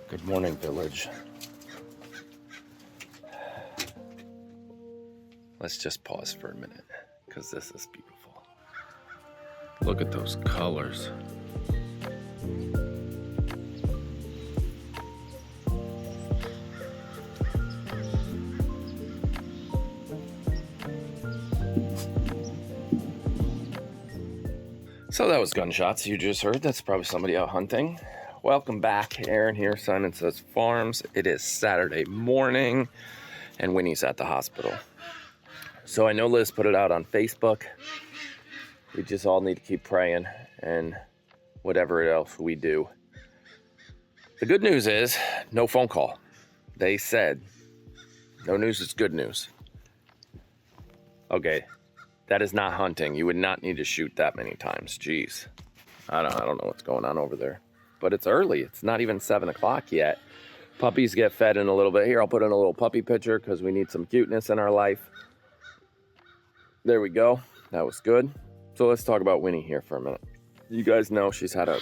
Good morning, village. Let's just pause for a minute, because this is beautiful. Look at those colors. So that was gunshots you just heard. That's probably somebody out hunting. Welcome back. Aaron here, Simon Says Farms. It is Saturday morning, and Winnie's at the hospital. So I know Liz put it out on Facebook. We just all need to keep praying and whatever else we do. The good news is no phone call. They said no news is good news. Okay, that is not hunting. You would not need to shoot that many times. Jeez, I don't know what's going on over there. But it's early. It's not even 7 o'clock yet. Puppies get fed in a little bit. Here, I'll put in a little puppy picture because we need some cuteness in our life. There we go. That was good. So let's talk about Winnie here for a minute. You guys know she's had a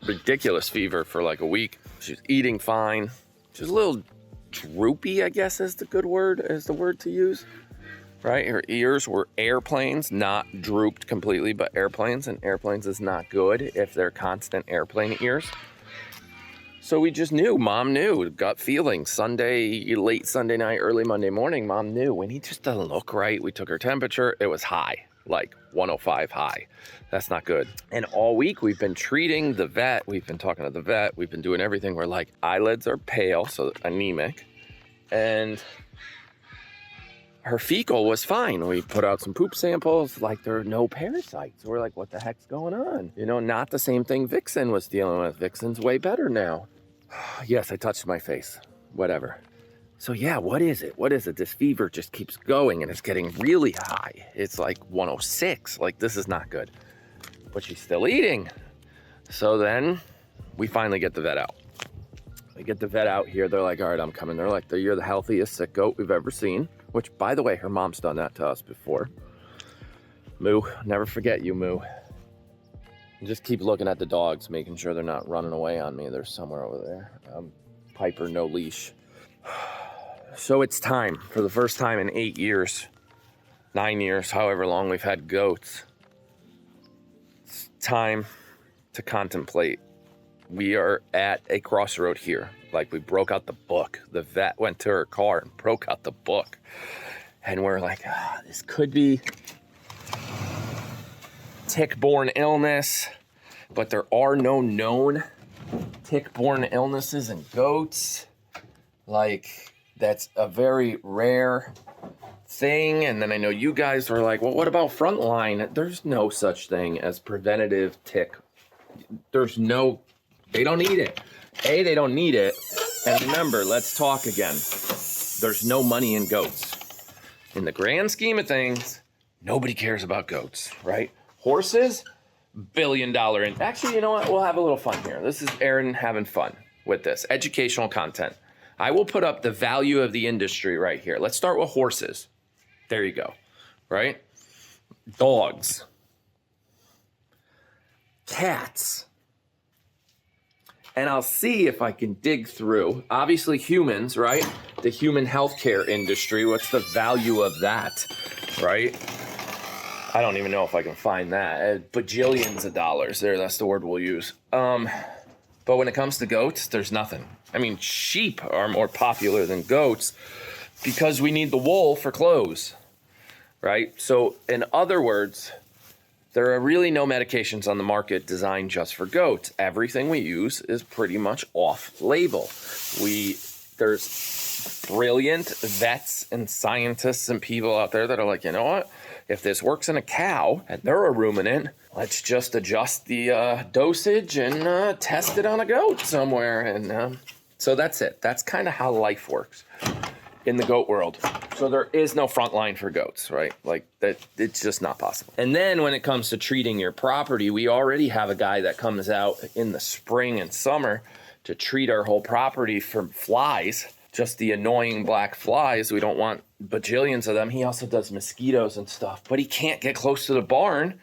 ridiculous fever for like a week. She's eating fine. She's a little droopy, I guess is the word to use. Right? Her ears were airplanes, not drooped completely, but airplanes. And airplanes is not good if they're constant airplane ears. So we just knew, Mom knew, gut feeling. Sunday, late Sunday night, early Monday morning, Mom knew. Winnie just doesn't look right. We took her temperature. It was high, like 105 high. That's not good. And all week we've been treating the vet. We've been talking to the vet. We've been doing everything. We're like, eyelids are pale, so anemic. And her fecal was fine. We put out some poop samples, like there are no parasites. We're like, what the heck's going on? You know, not the same thing Vixen was dealing with. Vixen's way better now. Yes, I touched my face. Whatever. So yeah, what is it? What is it? This fever just keeps going and it's getting really high. It's like 106. Like, this is not good. But she's still eating. So then we finally get the vet out. We get the vet out here. They're like, all right, I'm coming. They're like, you're the healthiest sick goat we've ever seen. Which, by the way, her mom's done that to us before. Moo, never forget you, Moo. Just keep looking at the dogs, making sure they're not running away on me. They're somewhere over there. Piper, no leash. So it's time, for the first time in 8 years, 9 years, however long we've had goats. It's time to contemplate. We are at a crossroad here. Like, we broke out the book. The vet went to her car and broke out the book. And we're like, this could be tick-borne illness, but there are no known tick-borne illnesses in goats. Like, that's a very rare thing. And then I know you guys were like, well, what about frontline? There's no such thing as preventative tick. They don't need it. They don't need it. And remember, let's talk again. There's no money in goats. In the grand scheme of things, nobody cares about goats, right? Horses, $1 billion. Actually, you know what? We'll have a little fun here. This is Aaron having fun with this. Educational content. I will put up the value of the industry right here. Let's start with horses. There you go, right? Dogs. Cats. And I'll see if I can dig through, obviously humans, right? The human healthcare industry, what's the value of that, right? I don't even know if I can find that. Bajillions of dollars there, that's the word we'll use. But when it comes to goats, there's nothing. I mean, sheep are more popular than goats because we need the wool for clothes, right? So in other words, there are really no medications on the market designed just for goats. Everything we use is pretty much off-label. There's brilliant vets and scientists and people out there that are like, you know what? If this works in a cow and they're a ruminant, let's just adjust the dosage and test it on a goat somewhere. And so that's it. That's kind of how life works in the goat world. So there is no front line for goats, right? Like that, it's just not possible. And then when it comes to treating your property, we already have a guy that comes out in the spring and summer to treat our whole property for flies, just the annoying black flies. We don't want bajillions of them. He also does mosquitoes and stuff, but he can't get close to the barn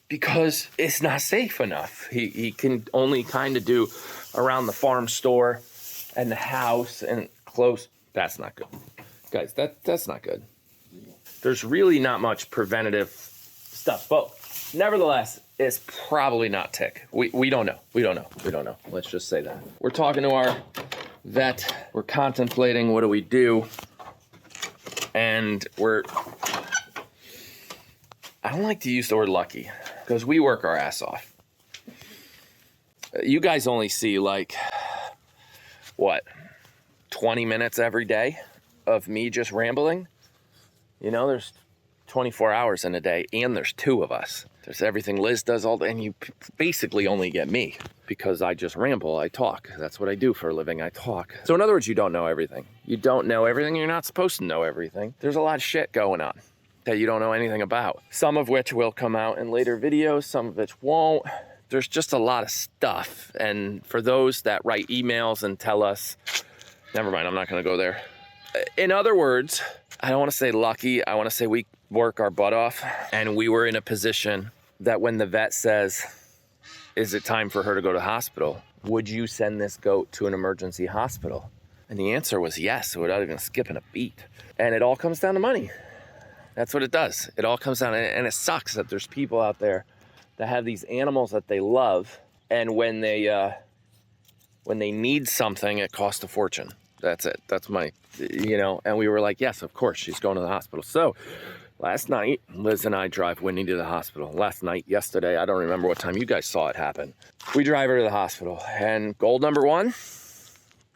because it's not safe enough. He can only kind of do around the farm store and the house and close. That's not good. Guys, that's not good. There's really not much preventative stuff, but nevertheless, it's probably not tick. We don't know. We don't know. Let's just say that. We're talking to our vet. We're contemplating what do we do. And I don't like to use the word lucky because we work our ass off. You guys only see like, what, 20 minutes every day of me just rambling? You know, there's 24 hours in a day and there's 2 of us. There's everything Liz does all day, and you basically only get me because I just ramble, I talk. That's what I do for a living, I talk. So in other words, you don't know everything. You don't know everything, you're not supposed to know everything. There's a lot of shit going on that you don't know anything about. Some of which will come out in later videos, some of which won't. There's just a lot of stuff. And for those that write emails and tell us, never mind, I'm not gonna go there. In other words, I don't wanna say lucky, I wanna say we work our butt off, and we were in a position that when the vet says, is it time for her to go to the hospital? Would you send this goat to an emergency hospital? And the answer was yes, without even skipping a beat. And it all comes down to money. That's what it does. It all comes down, and it sucks that there's people out there that have these animals that they love, and when they need something, it costs a fortune. That's it. That's my, and we were like, yes, of course, she's going to the hospital. So last night, Liz and I drive Winnie to the hospital. Yesterday, I don't remember what time you guys saw it happen. We drive her to the hospital, and goal number 1,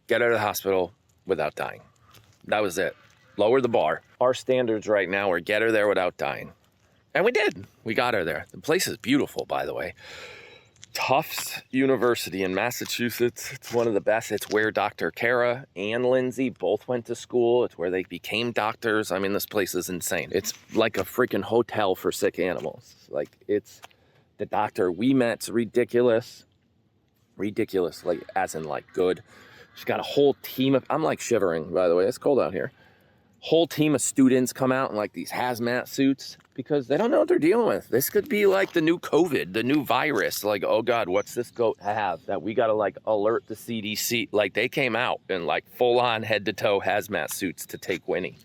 get her to the hospital without dying. That was it. Lower the bar. Our standards right now are get her there without dying. And we did. We got her there. The place is beautiful, by the way. Tufts University in Massachusetts. It's one of the best. It's where Dr. Kara and Lindsay both went to school. It's where they became doctors. I mean, this place is insane. It's like a freaking hotel for sick animals. Like, it's the doctor we met's ridiculous. Ridiculous, like, as in, like, good. She's got a whole team of, I'm like shivering, by the way. It's cold out here. Whole team of students come out in like these hazmat suits because they don't know what they're dealing with. This could be like the new COVID, the new virus. Like, oh God, what's this goat have that we got to like alert the CDC? Like, they came out in like full on head to toe hazmat suits to take Winnie.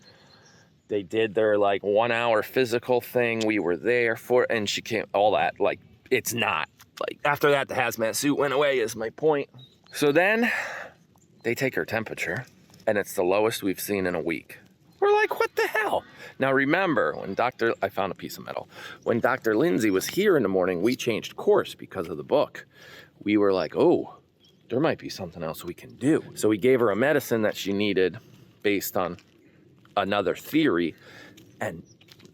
They did their like 1 hour physical thing. We were there for, and she came, all that. Like, it's not like after that, the hazmat suit went away is my point. So then they take her temperature and it's the lowest we've seen in a week. We're like, what the hell? Now remember, I found a piece of metal. When Dr. Lindsay was here in the morning, we changed course because of the book. We were like, oh, there might be something else we can do. So we gave her a medicine that she needed based on another theory. And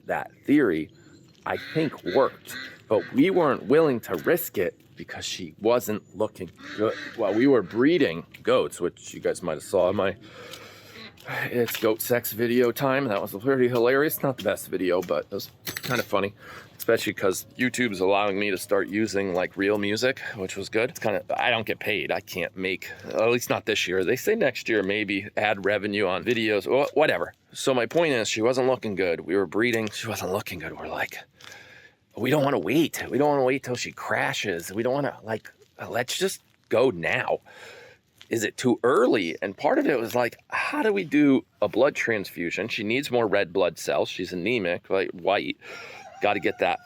that theory, I think, worked. But we weren't willing to risk it because she wasn't looking good. Well, we were breeding goats, which you guys might have saw in my It's goat sex video time. That was pretty hilarious. Not the best video, but it was kind of funny, especially because YouTube's allowing me to start using like real music, which was good. It's kind of, I don't get paid. I can't make, at least not this year. They say next year maybe ad revenue on videos, whatever. So my point is, she wasn't looking good. We were breeding. She wasn't looking good. We're like, we don't want to wait. We don't want to wait till she crashes. We don't want to, like, let's just go now. Is it too early? And part of it was like, how do we do a blood transfusion? She needs more red blood cells. She's anemic, like white. Got to get that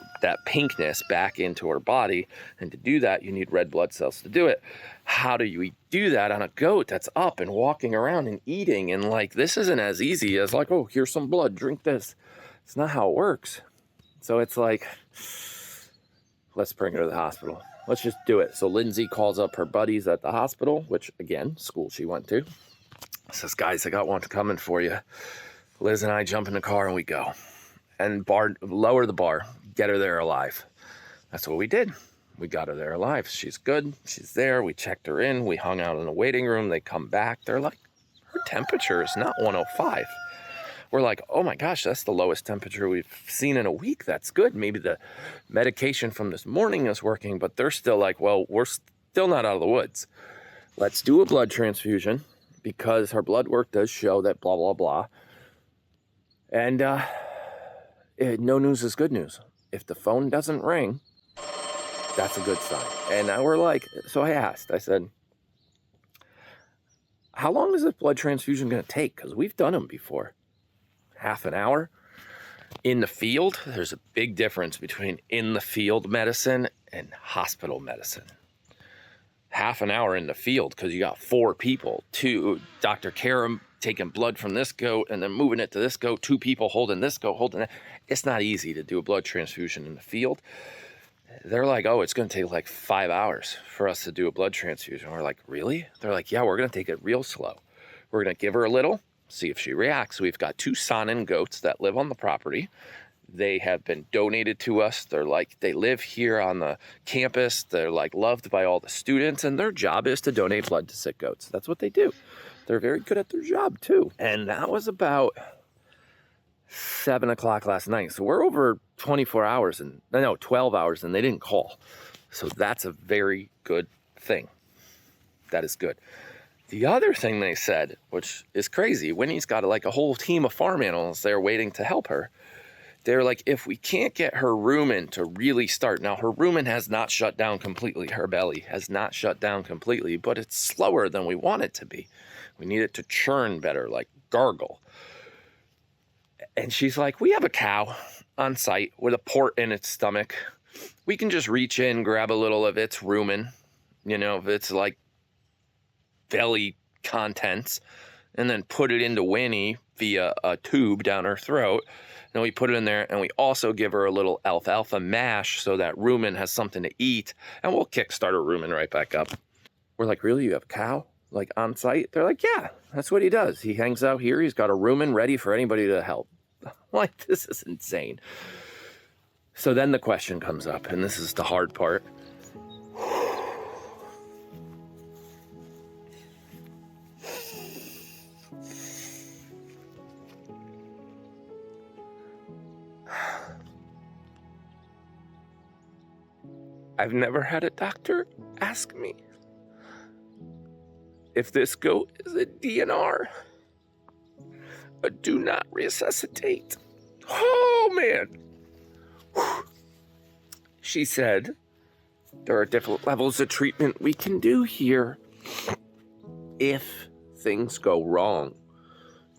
pinkness back into her body. And to do that, you need red blood cells to do it. How do you do that on a goat that's up and walking around and eating? And like, this isn't as easy as like, oh, here's some blood, drink this. It's not how it works. So it's like, let's bring her to the hospital. Let's just do it. So Lindsay calls up her buddies at the hospital, which again, school she went to. Says, guys, I got one coming for you. Liz and I jump in the car and we go. And lower the bar, get her there alive. That's what we did. We got her there alive. She's good. She's there. We checked her in. We hung out in the waiting room. They come back. They're like, her temperature is not 105. We're like, oh my gosh, that's the lowest temperature we've seen in a week. That's good. Maybe the medication from this morning is working, but they're still like, well, we're still not out of the woods. Let's do a blood transfusion because her blood work does show that blah, blah, blah. And no news is good news. If the phone doesn't ring, that's a good sign. And now we're like, so I asked, I said, how long is this blood transfusion going to take? Because we've done them before. Half an hour? In the field, there's a big difference between in the field medicine and hospital medicine. Half an hour in the field because you got 4 people, 2, Dr. Karam taking blood from this goat and then moving it to this goat, 2 people holding this goat, holding that. It's not easy to do a blood transfusion in the field. They're like, oh, it's going to take like 5 hours for us to do a blood transfusion. We're like, really? They're like, yeah, we're going to take it real slow. We're going to give her a little, see if she reacts. We've got 2 Saanen goats that live on the property. They have been donated to us. They're like, they live here on the campus. They're like loved by all the students, and their job is to donate blood to sick goats. That's what they do. They're very good at their job too. And that was about 7 o'clock last night. So we're over 24 hours and 12 hours and they didn't call. So that's a very good thing. That is good. The other thing they said, which is crazy, Winnie's got like a whole team of farm animals there waiting to help her. They're like, if we can't get her rumen to really start. Now, her rumen has not shut down completely. Her belly has not shut down completely, but it's slower than we want it to be. We need it to churn better, like gargle. And she's like, we have a cow on site with a port in its stomach. We can just reach in, grab a little of its rumen, if it's like belly contents, and then put it into Winnie via a tube down her throat. Then we put it in there, and we also give her a little alfalfa mash so that rumen has something to eat, and we'll kickstart her rumen right back up. We're like, really? You have a cow, like, on site? They're like, yeah, that's what he does. He hangs out here. He's got a rumen ready for anybody to help. Like, this is insane. So then the question comes up, and this is the hard part. I've never had a doctor ask me if this goat is a DNR, a do not resuscitate. Oh, man. Whew. She said, there are different levels of treatment we can do here if things go wrong.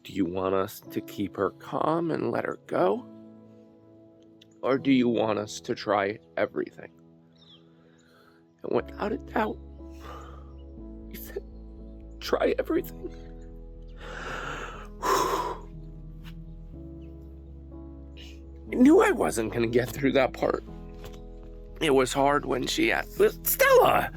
Do you want us to keep her calm and let her go? Or do you want us to try everything? And without a doubt, he said, try everything. I knew I wasn't going to get through that part. It was hard when she asked, Stella!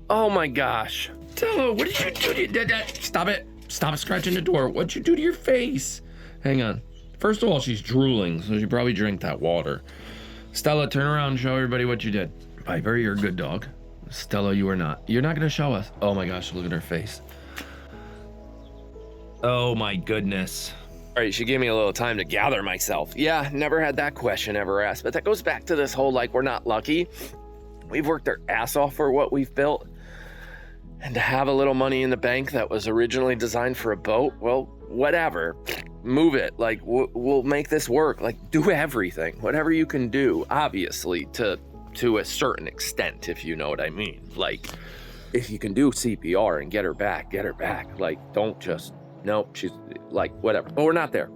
Oh my gosh. Stella, what did you do? Stop it. Stop scratching the door. What'd you do to your face? Hang on. First of all, she's drooling, so she probably drank that water. Stella, turn around and show everybody what you did. Piper, you're a good dog. Stella, you are not. You're not going to show us. Oh my gosh, look at her face. Oh my goodness. All right, she gave me a little time to gather myself. Yeah, never had that question ever asked, but that goes back to this whole, like, we're not lucky. We've worked our ass off for what we've built. And to have a little money in the bank that was originally designed for a boat, well, whatever. Move it. Like, we'll make this work. Like, do everything. Whatever you can do, obviously, to a certain extent, if you know what I mean. Like, if you can do CPR and get her back, get her back. Like, don't just, nope, she's, like, whatever. But we're not there.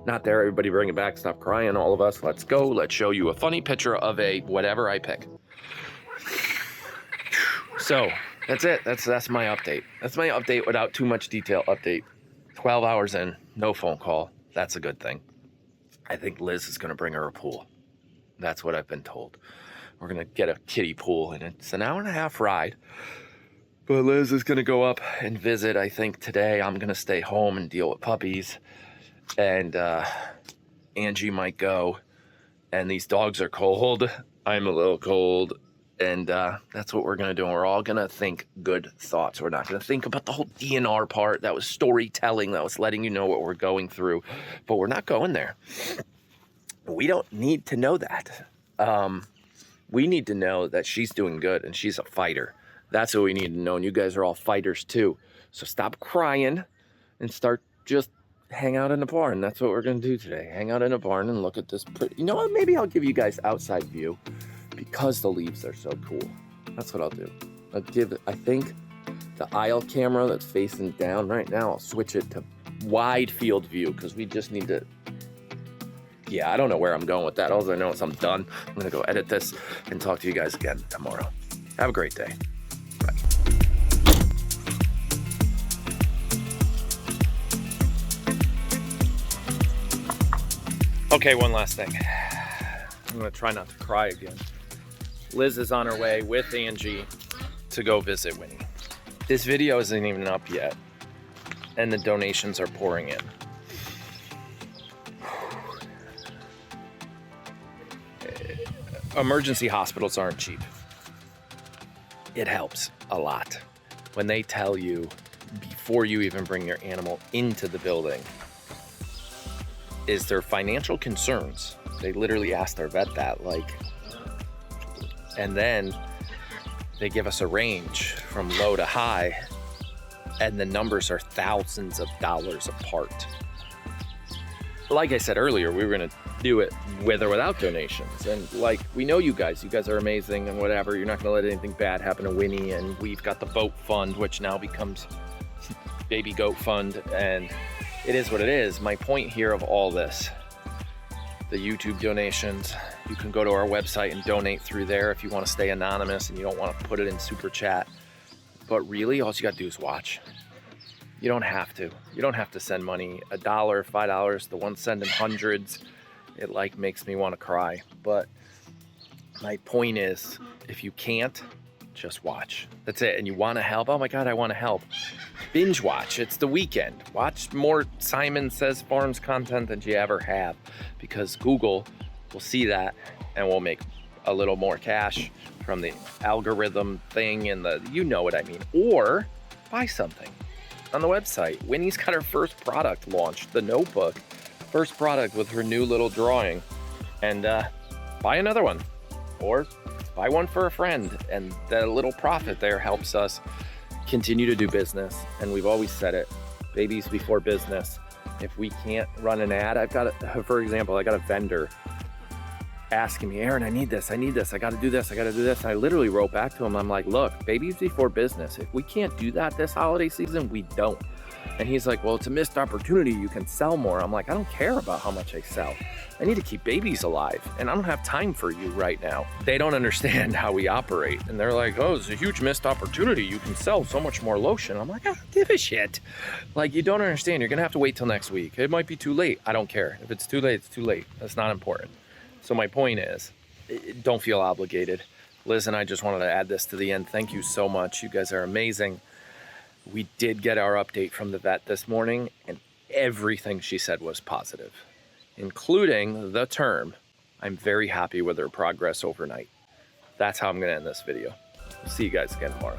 Not there. Everybody bring it back. Stop crying, all of us. Let's go. Let's show you a funny picture of a whatever I pick. So, that's it. That's my update. That's my update without too much detail update. 12 hours in, no phone call. That's a good thing. I think Liz is going to bring her a pool. That's what I've been told. We're going to get a kiddie pool, and it's an hour and a half ride. But Liz is going to go up and visit, I think, today. I'm going to stay home and deal with puppies. And Angie might go. And these dogs are cold. I'm a little cold. And that's what we're going to do. And we're all going to think good thoughts. We're not going to think about the whole DNR part. That was storytelling. That was letting you know what we're going through. But we're not going there. We don't need to know that. We need to know that she's doing good and she's a fighter. That's what we need to know. And you guys are all fighters too. So stop crying and start just hang out in the barn. That's what we're going to do today. Hang out in a barn and look at this pretty. You know what? Maybe I'll give you guys outside view because the leaves are so cool. That's what I'll do. I think the aisle camera that's facing down right now. I'll switch it to wide field view because we just need to, yeah, I don't know where I'm going with that. All I know is I'm done. I'm gonna go edit this and talk to you guys again tomorrow. Have a great day. Bye. Okay, one last thing. I'm gonna try not to cry again. Liz is on her way with Angie to go visit Winnie. This video isn't even up yet, and the donations are pouring in. Emergency hospitals aren't cheap. It helps a lot when they tell you before you even bring your animal into the building, is there financial concerns? They literally ask their vet that, like, and then they give us a range from low to high, and the numbers are thousands of dollars apart. Like I said earlier, we were gonna do it with or without donations. And like, we know you guys are amazing and whatever. You're not gonna let anything bad happen to Winnie. And we've got the boat fund, which now becomes baby goat fund. And it is what it is. My point here of all this, the YouTube donations, you can go to our website and donate through there if you want to stay anonymous and you don't want to put it in super chat. But really, all you got to do is watch. You don't have to. You don't have to send money. $1, $5, the ones sending hundreds. It like makes me want to cry. But my point is, if you can't, just watch. That's it. And you want to help? Oh my God, I want to help. Binge watch. It's the weekend. Watch more Simon Says Farms content than you ever have, because Google will see that and will make a little more cash from the algorithm thing and the, you know what I mean. Or buy something on the website. Winnie's got her first product launched, the notebook. First product with her new little drawing. And buy another one. Or buy one for a friend. And the little profit there helps us continue to do business. And we've always said it, babies before business. If we can't run an ad, for example, I got a vendor asking me, Aaron, I need this, I got to do this. And I literally wrote back to him, I'm like, look, babies before business. If we can't do that this holiday season, we don't. And he's like, well, it's a missed opportunity. You can sell more. I'm like, I don't care about how much I sell. I need to keep babies alive. And I don't have time for you right now. They don't understand how we operate. And they're like, oh, it's a huge missed opportunity. You can sell so much more lotion. I'm like, I don't give a shit. Like, you don't understand. You're going to have to wait till next week. It might be too late. I don't care. If it's too late, it's too late. That's not important. So my point is, don't feel obligated. Liz and I just wanted to add this to the end. Thank you so much. You guys are amazing. We did get our update from the vet this morning, and everything she said was positive, including the term, I'm very happy with her progress overnight. That's how I'm going to end this video. We'll see you guys again tomorrow.